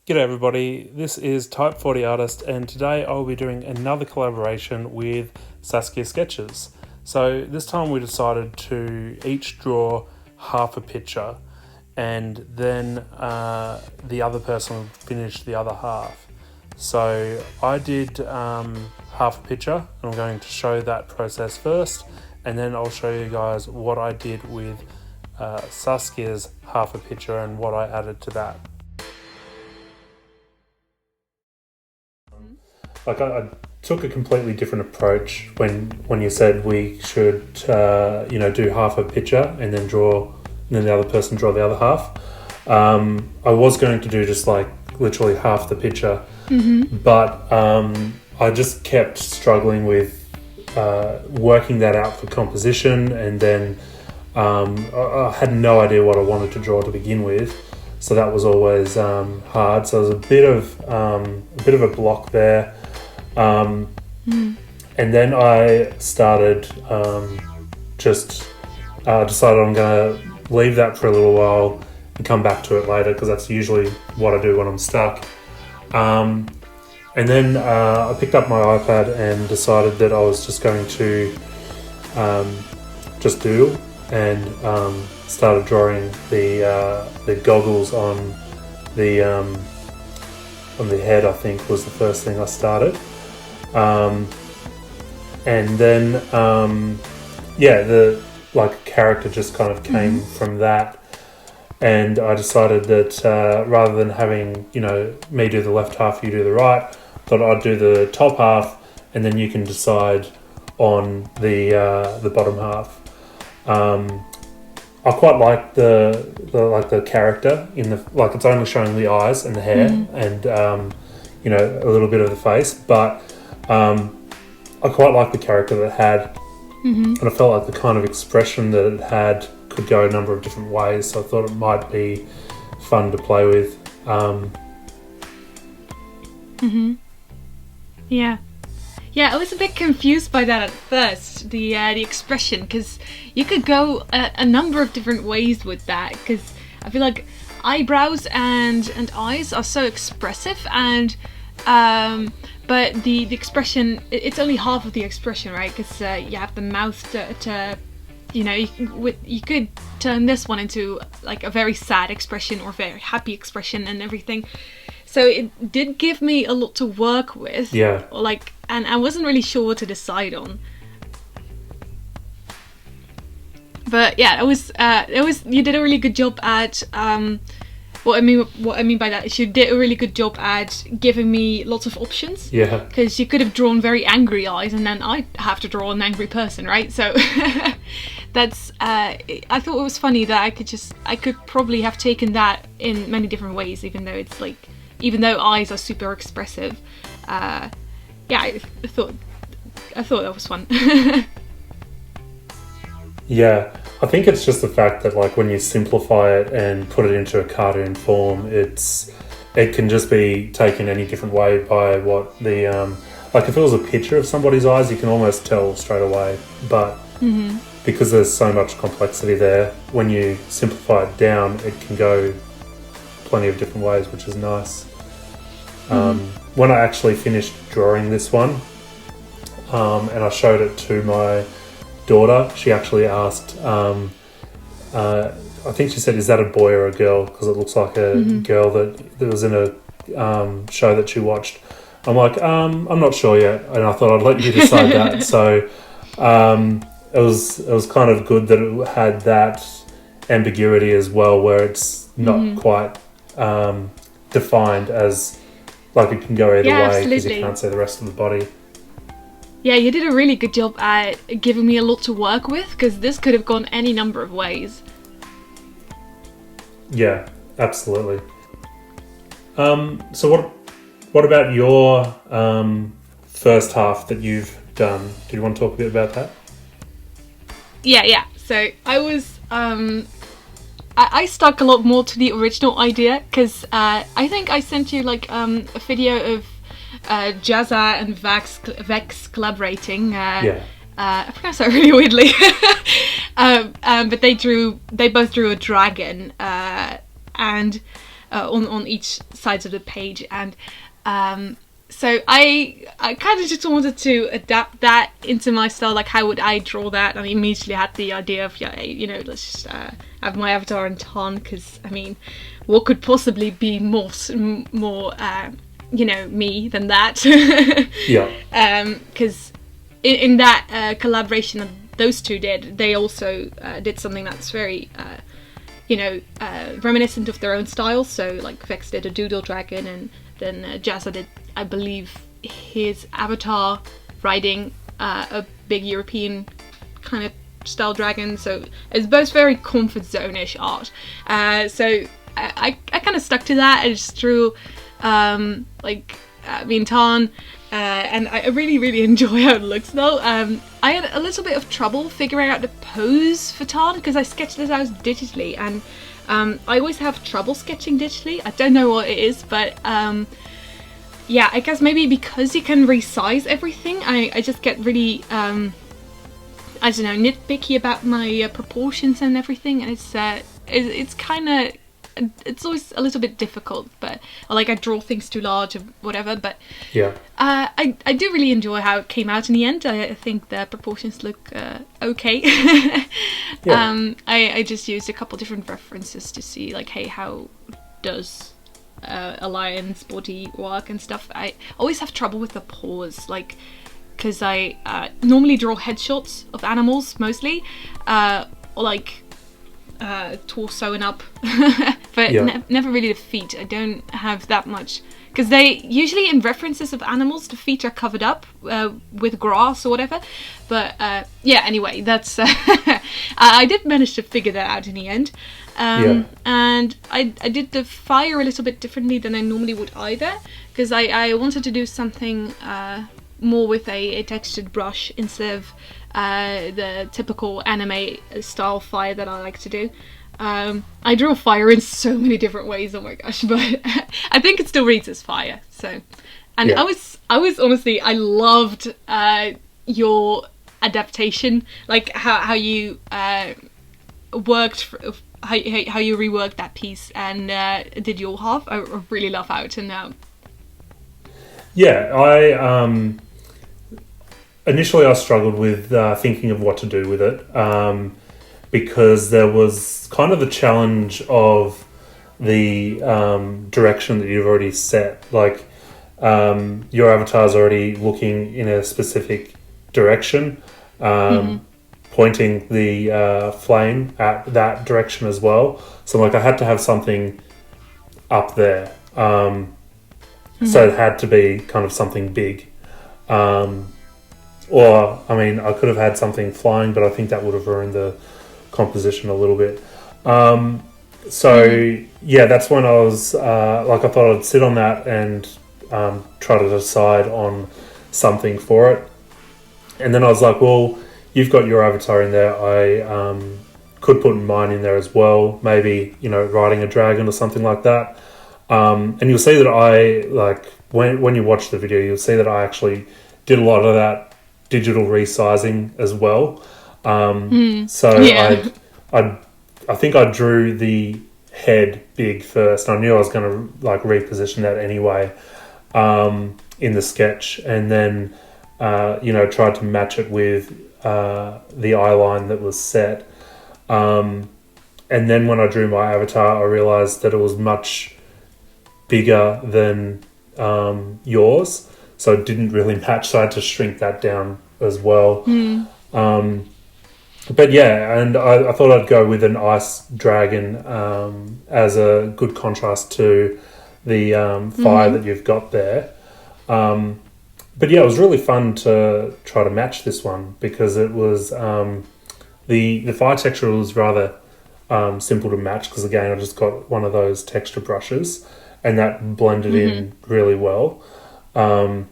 G'day everybody, this is Type 40 Artist, and today I'll be doing another collaboration with SaskiaSketches. So this time we decided to each draw half a picture and then the other person would finish the other half. So I did half a picture, and I'm going to show that process first, and then I'll show you guys what I did with Saskia's half a picture and what I added to that. Like I took a completely different approach when you said we should do half a picture and then the other person draw the other half. I was going to do just like literally half the picture, but I just kept struggling with working that out for composition, and then I had no idea what I wanted to draw to begin with, so that was always hard. So there was a bit of a block there. And then I started decided I'm going to leave that for a little while and come back to it later, because that's usually what I do when I'm stuck. And then I picked up my iPad and decided that I was just going to just doodle, and started drawing the goggles on the head. I think was the first thing I started. And then the character just kind of came from that, and I decided that rather than having me do the left half, you do the right, thought I'd do the top half, and then you can decide on the bottom half. I quite like the character in the it's only showing the eyes and the hair and a little bit of the face, but I quite like the character that it had, and I felt like the kind of expression that it had could go a number of different ways, so I thought it might be fun to play with. Yeah, I was a bit confused by that at first, the expression, because you could go a number of different ways with that, because I feel like eyebrows and eyes are so expressive, and but the expression, it's only half of the expression, right? Because you have the mouth to you could turn this one into like a very sad expression or very happy expression and everything. So it did give me a lot to work with. Yeah. And I wasn't really sure what to decide on. But yeah, it was you did a really good job at what I mean by that is you did a really good job at giving me lots of options. Yeah. Because you could have drawn very angry eyes, and then I'd have to draw an angry person, right? So that's I thought it was funny that I could probably have taken that in many different ways, even though eyes are super expressive. I thought that was fun. Yeah, I think it's just the fact that when you simplify it and put it into a cartoon form, it can just be taken any different way by what the if it was a picture of somebody's eyes, you can almost tell straight away. But because there's so much complexity there, when you simplify it down, it can go plenty of different ways, which is nice. When I actually finished drawing this one, and I showed it to my daughter, she actually asked, I think she said, "Is that a boy or a girl?" Because it looks like a girl that was in a show that she watched. I'm like, I'm not sure yet, and I thought I'd let you decide that. So it was kind of good that it had that ambiguity as well, where it's not quite defined as it can go either way, because you can't see the rest of the body. Yeah, you did a really good job at giving me a lot to work with, because this could have gone any number of ways. Yeah, absolutely. So what about your first half that you've done? Do you want to talk a bit about that? Yeah. So I was I stuck a lot more to the original idea, because I think I sent you a video of Jazza and Vex collaborating. I pronounced that really weirdly. But they both drew a dragon, and on each sides of the page, and so I kind of just wanted to adapt that into my style. Like, how would I draw that? And I immediately had the idea of, let's just have my avatar in Tarn, because I mean, what could possibly be more me than that? Yeah. Because in that collaboration that those two did, they also did something that's very reminiscent of their own style. So like Vex did a doodle dragon, and then Jazza did, I believe, his avatar riding a big European kind of style dragon. So it's both very comfort zone-ish art. So I kind of stuck to that. I just drew me and Tarn, and I really, really enjoy how it looks though. I had a little bit of trouble figuring out the pose for Tarn because I sketched this out digitally, and I always have trouble sketching digitally. I don't know what it is, but yeah, I guess maybe because you can resize everything, I just get really I don't know, nitpicky about my proportions and everything, and it's kind of, it's always a little bit difficult, but like I draw things too large or whatever. But yeah, I do really enjoy how it came out in the end. I think the proportions look okay. Yeah. I just used a couple different references to see like, hey, how does a lion's body work and stuff. I always have trouble with the paws, like, because I normally draw headshots of animals mostly, or like torso and up, but never really the feet. I don't have that much, because they usually, in references of animals, the feet are covered up with grass or whatever. But yeah, anyway, that's I did manage to figure that out in the end. And I did the fire a little bit differently than I normally would either, because I wanted to do something more with a textured brush instead of the typical anime style fire that I like to do. I draw fire in so many different ways, oh my gosh, but I think it still reads as fire. So, and I was honestly, I loved your adaptation, like how you worked how you reworked that piece and did your half. I really love how it turned out. Yeah, I initially I struggled with thinking of what to do with it, because there was kind of the challenge of the direction that you've already set. Like your avatar's already looking in a specific direction, pointing the flame at that direction as well. So like I had to have something up there. So it had to be kind of something big. Or, I mean, I could have had something flying, but I think that would have ruined the composition a little bit. Yeah, that's when I was, I thought I'd sit on that and try to decide on something for it. And then I was like, well, you've got your avatar in there. I could put mine in there as well. Maybe, riding a dragon or something like that. And you'll see that I, when you watch the video, you'll see that I actually did a lot of that digital resizing as well. I think I drew the head big first. I knew I was going to reposition that anyway in the sketch, and then tried to match it with the eye line that was set. And then when I drew my avatar, I realized that it was much bigger than yours, so it didn't really match, so I had to shrink that down as well. But yeah, and I thought I'd go with an ice dragon as a good contrast to the fire that you've got there. But yeah, it was really fun to try to match this one, because it was the fire texture was rather simple to match, because again I just got one of those texture brushes and that blended in really well. And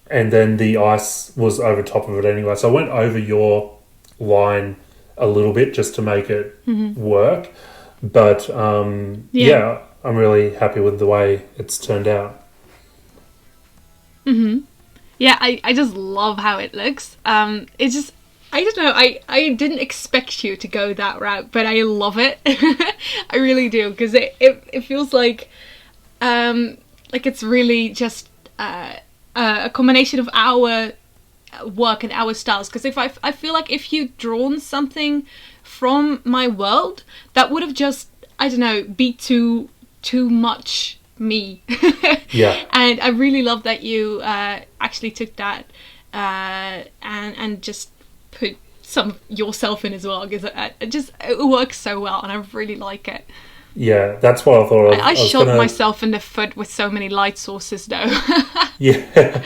then the ice was over top of it anyway, so I went over your line a little bit just to make it work. But yeah, I'm really happy with the way it's turned out. Yeah, I just love how it looks. It's just, I don't know. I didn't expect you to go that route, but I love it. I really do, because it feels like it's really just a combination of our work and our styles. Because I feel like if you'd drawn something from my world, that would have just, I don't know, be too much me. Yeah. And I really love that you actually took that and just put some of yourself in as well, because it works so well, and I really like it. Yeah, that's what I thought. I shot myself in the foot with so many light sources though. Yeah,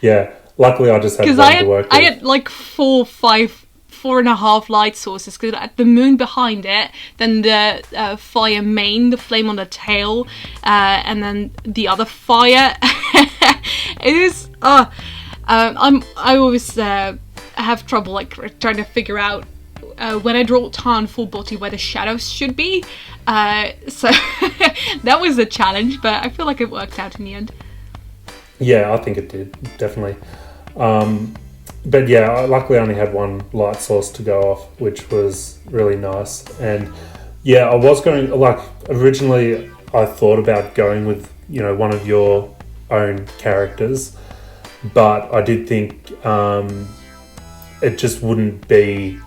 yeah. Luckily, I just had one to work with. I had like 4.5 light sources, because I had the moon behind it, then the fire main, the flame on the tail, and then the other fire. It is. I always have trouble like trying to figure out when I draw Tarn full body where the shadows should be. So that was a challenge, but I feel like it worked out in the end. Yeah, I think it did, definitely. But yeah, I luckily only had one light source to go off, which was really nice. And yeah, I was going, like, originally I thought about going with, you know, one of your own characters, but I did think it just wouldn't be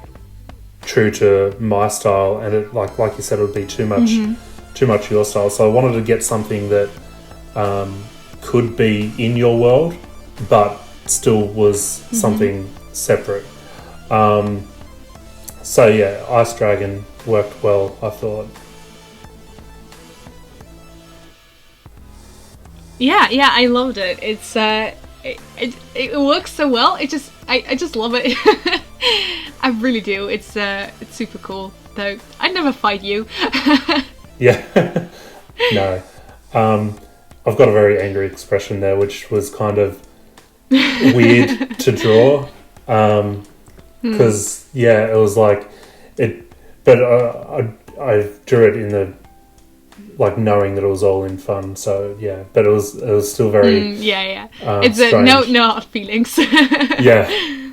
true to my style, and it, like you said, it would be too much your style. So I wanted to get something that could be in your world, but still was something separate. So yeah, Ice Dragon worked well, I thought. Yeah, I loved it. It's it works so well. I just love it. I really do. It's super cool. Though I'd never fight you. Yeah. No. I've got a very angry expression there, which was kind of weird to draw. Because yeah, it was like it, but I drew it in the, like, knowing that it was all in fun. So yeah, but it was still very it's strange. no hard feelings. Yeah,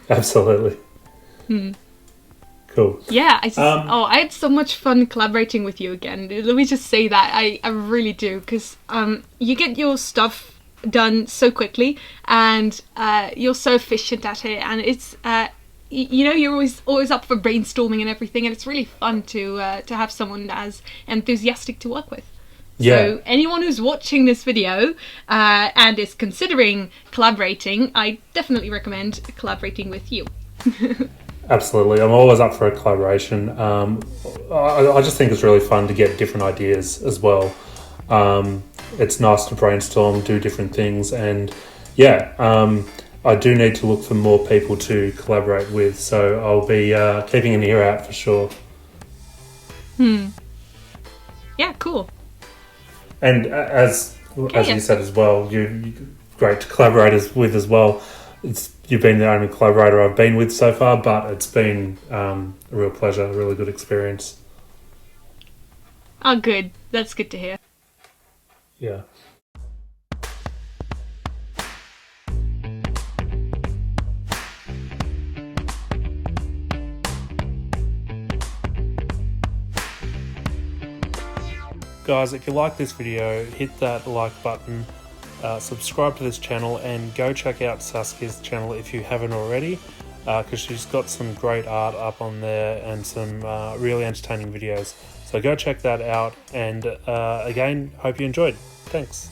absolutely. Cool. Yeah, I had so much fun collaborating with you again. Let me just say that I really do, because you get your stuff done so quickly, and you're so efficient at it, and it's you know, you're always up for brainstorming and everything, and it's really fun to have someone as enthusiastic to work with. Yeah. So anyone who's watching this video and is considering collaborating, I definitely recommend collaborating with you. Absolutely. I'm always up for a collaboration. I just think it's really fun to get different ideas as well. It's nice to brainstorm, do different things, and yeah, I do need to look for more people to collaborate with, so I'll be keeping an ear out for sure. Yeah, cool. And as you said as well, you're great to collaborate with as well. You've been the only collaborator I've been with so far, but it's been a real pleasure, a really good experience. Oh, good. That's good to hear. Yeah. Guys, if you like this video, hit that like button, subscribe to this channel, and go check out Saskia's channel if you haven't already, because she's got some great art up on there and some really entertaining videos. So go check that out, and again, hope you enjoyed. Thanks.